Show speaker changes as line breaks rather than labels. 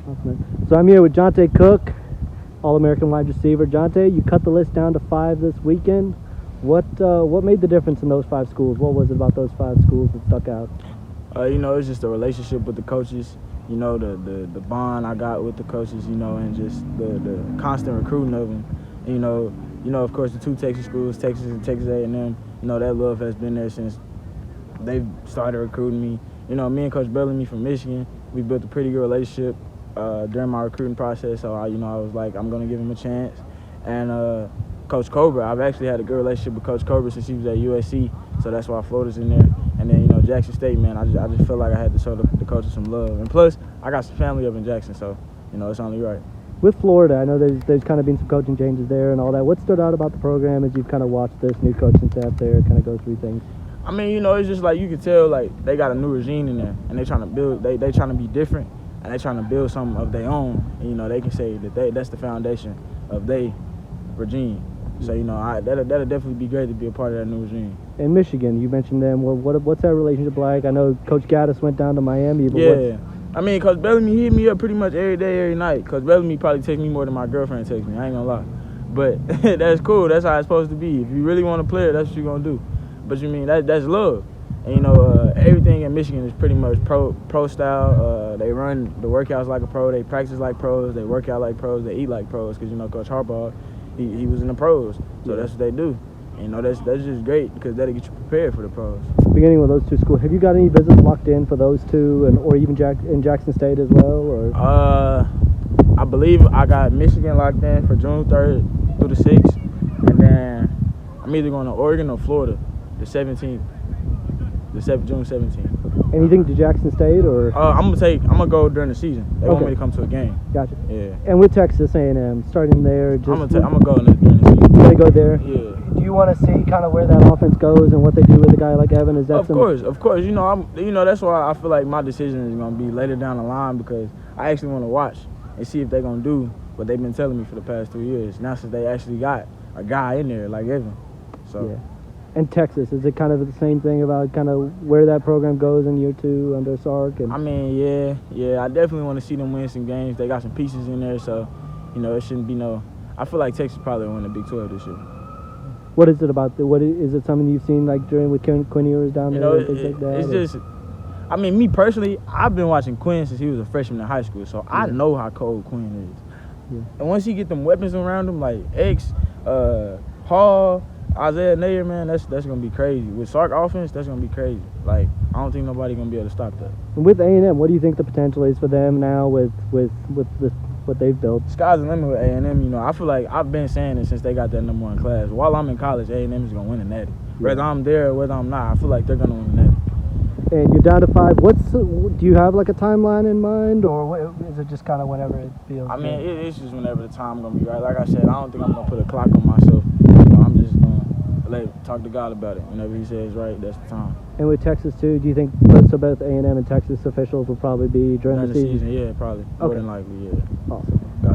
Awesome. So I'm here with Johntay Cook, All-American wide receiver. Johntay, you cut the list down to 5 this weekend. What made the difference in those 5 schools? What was it about those 5 schools that stuck out?
It's just the relationship with the coaches. The bond I got with the coaches. And just the constant recruiting of them. Of course, the 2 Texas schools, Texas and Texas A&M. That love has been there since they started recruiting me. Me and Coach Bellamy from Michigan, we built a pretty good relationship during my recruiting process. So I was like, I'm gonna give him a chance. And Coach Cobra, I've actually had a good relationship with Coach Cobra since he was at USC. So that's why Florida's in there. And then Jackson State, man, I just felt like I had to show the coaches some love. And plus, I got some family up in Jackson, so it's only right.
With Florida, I know there's kind of been some coaching changes there and all that. What stood out about the program as you've kind of watched this new coaching staff there kind of go through things?
It's just like you can tell, like, they got a new regime in there, and they trying to build. They trying to be different, and they trying to build something of their own. And, they can say that that's the foundation of their regime. So that'll definitely be great to be a part of that new regime.
In Michigan, you mentioned them. Well, what's that relationship like? I know Coach Gaddis went down to Miami. But
yeah. Coach Bellamy hit me up pretty much every day, every night. Coach Bellamy probably takes me more than my girlfriend takes me. I ain't gonna lie. But that's cool. That's how it's supposed to be. If you really want to play it, that's what you're gonna do. But that's love. And everything in Michigan is pretty much pro style. They run the workouts like a pro. They practice like pros. They work out like pros. They eat like pros. Because Coach Harbaugh, he was in the pros. So that's what they do. That's just great because that'll get you prepared for the pros.
Beginning with those 2 schools, have you got any visits locked in for those 2, or even in Jackson State as well? Or
I believe I got Michigan locked in for June 3rd through the 6th, and then I'm either going to Oregon or Florida, the 17th, June 17th.
Anything to Jackson State or?
I'm gonna go during the season. They want me to come to a game.
Gotcha.
Yeah.
And with Texas A&M starting there,
I'm gonna go during the season.
You gonna go there?
Yeah.
Do you want to see kind of where that offense goes and what they do with a guy like Evan? Is that
Of course. That's why I feel like my decision is gonna be later down the line because I actually want to watch and see if they're gonna do what they've been telling me for the past 2 years. Now since they actually got a guy in there like Evan, so.
Yeah. And Texas, is it kind of the same thing about kind of where that program goes in year 2 under Sark? And
yeah. I definitely want to see them win some games. They got some pieces in there, so it shouldn't be no. I feel like Texas probably will win the Big 12 this year.
What is it about? Is it something you've seen like with Quinn Ewers down there?
It's just. Me personally, I've been watching Quinn since he was a freshman in high school, so I know how cold Quinn is. Yeah. And once he get them weapons around him like X, Hall, Isaiah Nayer, man, that's gonna be crazy. With Sark offense, that's gonna be crazy. Like, I don't think nobody gonna be able to stop that.
And with A&M, what do you think the potential is for them now with this, what they've built?
Sky's the limit with A&M. I feel like I've been saying it since they got that #1 class. While I'm in college, A&M is gonna win the Natty. Whether I'm there or whether I'm not, I feel like they're gonna win the Natty.
And you're down to 5. Do you have like a timeline in mind, or is it just kind of whenever it feels?
It's just whenever the time gonna be right. Like I said, I don't think I'm gonna put a clock on myself. I'm just gonna talk to God about it. Whenever He says right, that's the time.
And with Texas too, do you think both A&M and Texas officials will probably be during the season?
Yeah, probably. More than likely, yeah.
Awesome.